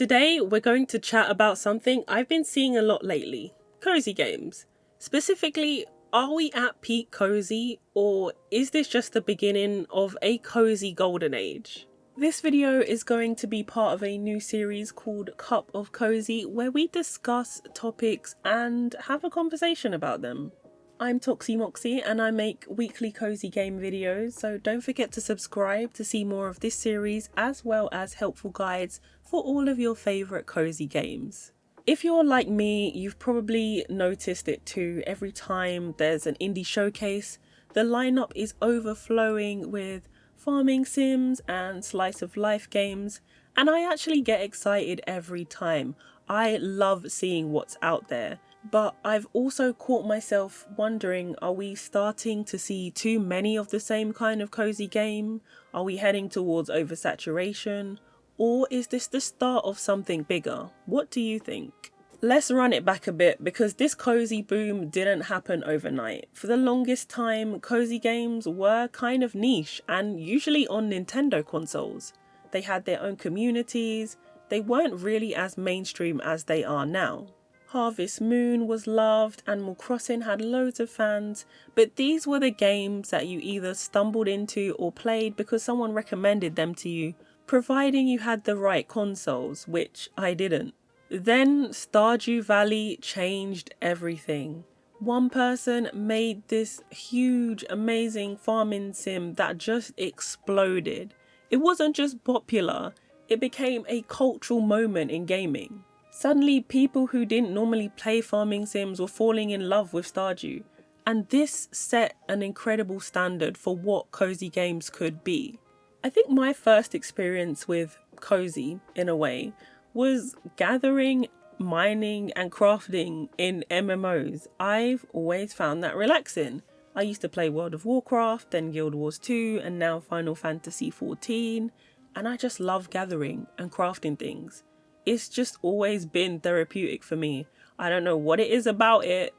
Today we're going to chat about something I've been seeing a lot lately, cozy games. Specifically, are we at peak cozy, or is this just the beginning of a cozy golden age? This video is going to be part of a new series called Cup of Cozy, where we discuss topics and have a conversation about them. I'm Toxi and I make weekly cozy game videos, so don't forget to subscribe to see more of this series as well as helpful guides for all of your favourite cozy games. If you're like me, you've probably noticed it too. Every time there's an indie showcase, the lineup is overflowing with farming sims and slice of life games, and I actually get excited every time. I love seeing what's out there. But I've also caught myself wondering, are we starting to see too many of the same kind of cozy game? Are we heading towards oversaturation? Or is this the start of something bigger? What do you think? Let's run it back a bit, because this cozy boom didn't happen overnight. For the longest time, cozy games were kind of niche and usually on Nintendo consoles. They had their own communities. They weren't really as mainstream as they are now. Harvest Moon was loved, Animal Crossing had loads of fans, but these were the games that you either stumbled into or played because someone recommended them to you, providing you had the right consoles, which I didn't. Then Stardew Valley changed everything. One person made this huge, amazing farming sim that just exploded. It wasn't just popular, it became a cultural moment in gaming. Suddenly, people who didn't normally play farming sims were falling in love with Stardew, and this set an incredible standard for what cozy games could be. I think my first experience with cozy, in a way, was gathering, mining and crafting in MMOs. I've always found that relaxing. I used to play World of Warcraft, then Guild Wars 2, and now Final Fantasy 14, and I just love gathering and crafting things. It's just always been therapeutic for me. I don't know what it is about it,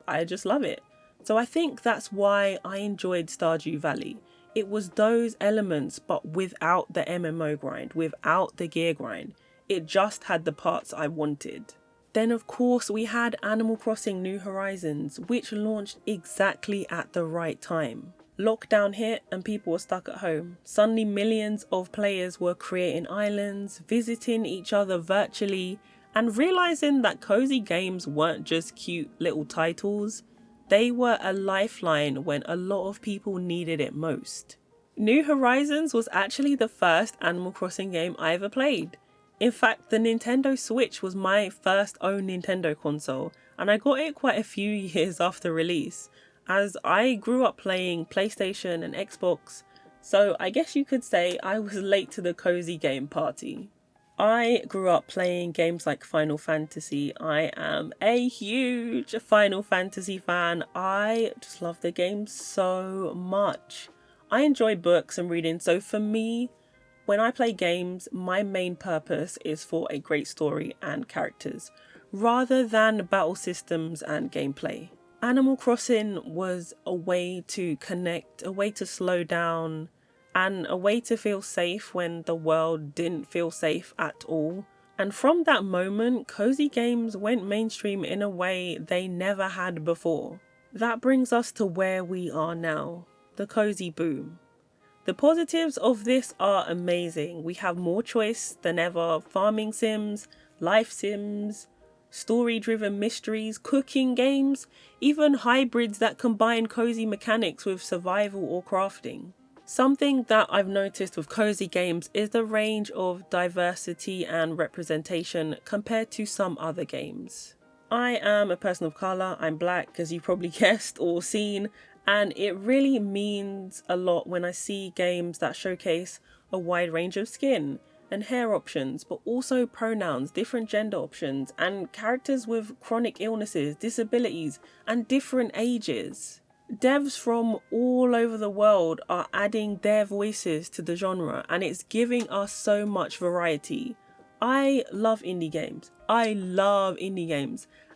I just love it. So I think that's why I enjoyed Stardew Valley. It was those elements, but without the MMO grind, without the gear grind. It just had the parts I wanted. Then of course we had Animal Crossing New Horizons, which launched exactly at the right time. Lockdown hit and people were stuck at home. Suddenly millions of players were creating islands, visiting each other virtually, and realizing that cozy games weren't just cute little titles. They were a lifeline when a lot of people needed it most. New Horizons was actually the first Animal Crossing game I ever played. In fact, the Nintendo Switch was my first own Nintendo console, and I got it quite a few years after release, as I grew up playing PlayStation and Xbox, so I guess you could say I was late to the cozy game party. I grew up playing games like Final Fantasy. I am a huge Final Fantasy fan. I just love the game so much. I enjoy books and reading, so for me, when I play games, my main purpose is for a great story and characters, rather than battle systems and gameplay. Animal Crossing was a way to connect, a way to slow down, and a way to feel safe when the world didn't feel safe at all. And from that moment, cozy games went mainstream in a way they never had before. That brings us to where we are now, the cozy boom. The positives of this are amazing. We have more choice than ever: farming sims, life sims, story-driven mysteries, cooking games, even hybrids that combine cozy mechanics with survival or crafting. Something that I've noticed with cozy games is the range of diversity and representation compared to some other games. I am a person of colour, I'm black, as you probably guessed or seen, and it really means a lot when I see games that showcase a wide range of skin and hair options, but also pronouns, different gender options, and characters with chronic illnesses, disabilities, and different ages. Devs from all over the world are adding their voices to the genre, and it's giving us so much variety. I love indie games.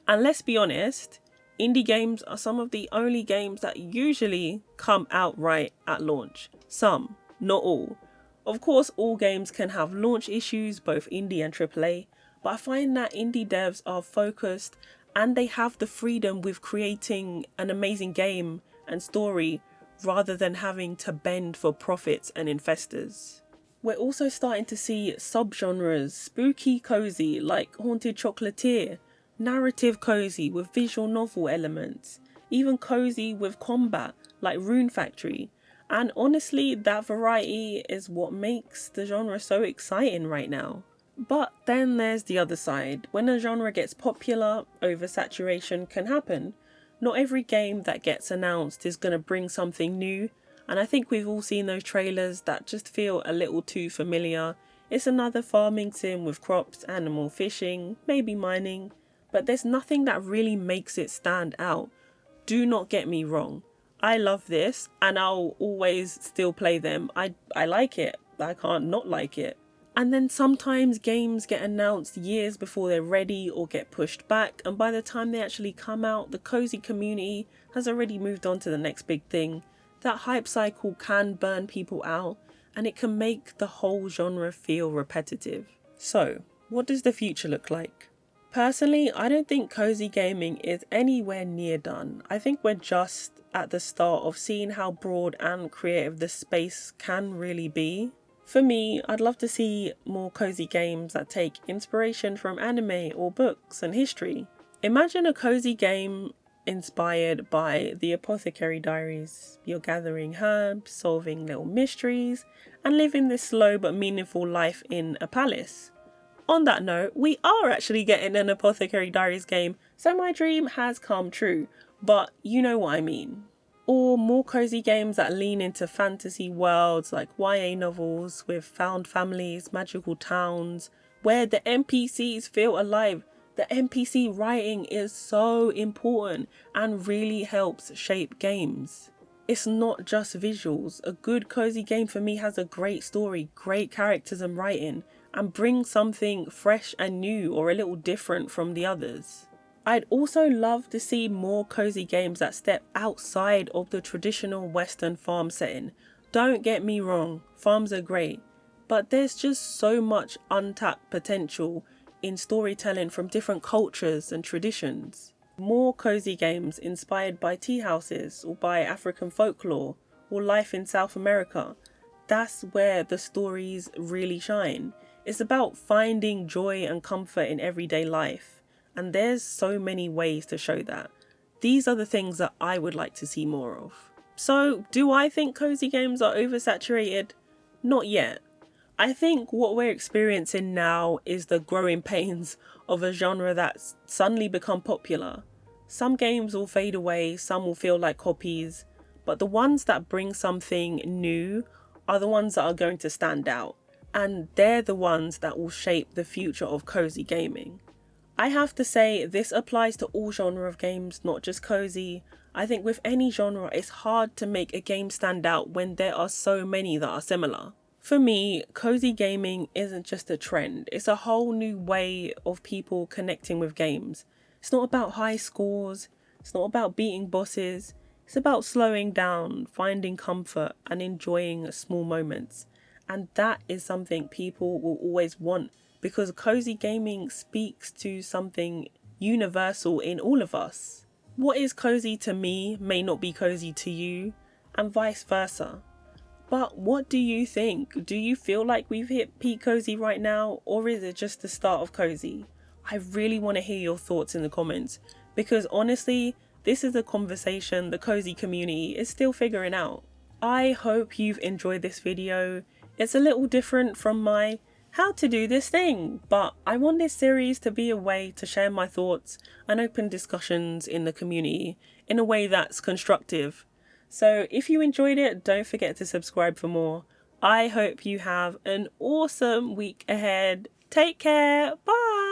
And let's be honest, indie games are some of the only games that usually come out right at launch. Some, not all. Of course, all games can have launch issues, both indie and AAA, but I find that indie devs are focused and they have the freedom with creating an amazing game and story rather than having to bend for profits and investors. We're also starting to see subgenres, spooky cozy like Haunted Chocolatier, narrative cozy with visual novel elements, even cozy with combat like Rune Factory. And honestly, that variety is what makes the genre so exciting right now. But then there's the other side. When a genre gets popular, oversaturation can happen. Not every game that gets announced is going to bring something new, and I think we've all seen those trailers that just feel a little too familiar. It's another farming sim with crops, animal fishing, maybe mining, but there's nothing that really makes it stand out. Do not get me wrong. I love this and I'll always still play them. I like it. I can't not like it. And then sometimes games get announced years before they're ready or get pushed back, and by the time they actually come out, the cozy community has already moved on to the next big thing. That hype cycle can burn people out and it can make the whole genre feel repetitive. So, what does the future look like? Personally, I don't think cozy gaming is anywhere near done. I think we're just at the start of seeing how broad and creative the space can really be. For me, I'd love to see more cozy games that take inspiration from anime or books and history. Imagine a cozy game inspired by the Apothecary Diaries. You're gathering herbs, solving little mysteries, and living this slow but meaningful life in a palace. On that note, we are actually getting an Apothecary Diaries game, so my dream has come true, but you know what I mean. Or more cozy games that lean into fantasy worlds like YA novels with found families, magical towns, where the NPCs feel alive. The NPC writing is so important and really helps shape games. It's not just visuals. A good cozy game for me has a great story, great characters and writing, and brings something fresh and new or a little different from the others. I'd also love to see more cozy games that step outside of the traditional Western farm setting. Don't get me wrong, farms are great, but there's just so much untapped potential in storytelling from different cultures and traditions. More cozy games inspired by tea houses or by African folklore or life in South America. That's where the stories really shine. It's about finding joy and comfort in everyday life. And there's so many ways to show that. These are the things that I would like to see more of. So, do I think cozy games are oversaturated? Not yet. I think what we're experiencing now is the growing pains of a genre that's suddenly become popular. Some games will fade away, some will feel like copies, but the ones that bring something new are the ones that are going to stand out. And they're the ones that will shape the future of cozy gaming. I have to say, this applies to all genre of games, not just cozy. I think with any genre, it's hard to make a game stand out when there are so many that are similar. For me, cozy gaming isn't just a trend, it's a whole new way of people connecting with games. It's not about high scores, it's not about beating bosses, it's about slowing down, finding comfort and enjoying small moments. And that is something people will always want, because cozy gaming speaks to something universal in all of us. What is cozy to me may not be cozy to you, and vice versa. But what do you think? Do you feel like we've hit peak cozy right now, or is it just the start of cozy? I really want to hear your thoughts in the comments, because honestly, this is a conversation the cozy community is still figuring out. I hope you've enjoyed this video. It's a little different from my how to do this thing, but I want this series to be a way to share my thoughts and open discussions in the community in a way that's constructive. So if you enjoyed it, don't forget to subscribe for more. I hope you have an awesome week ahead. Take care. Bye.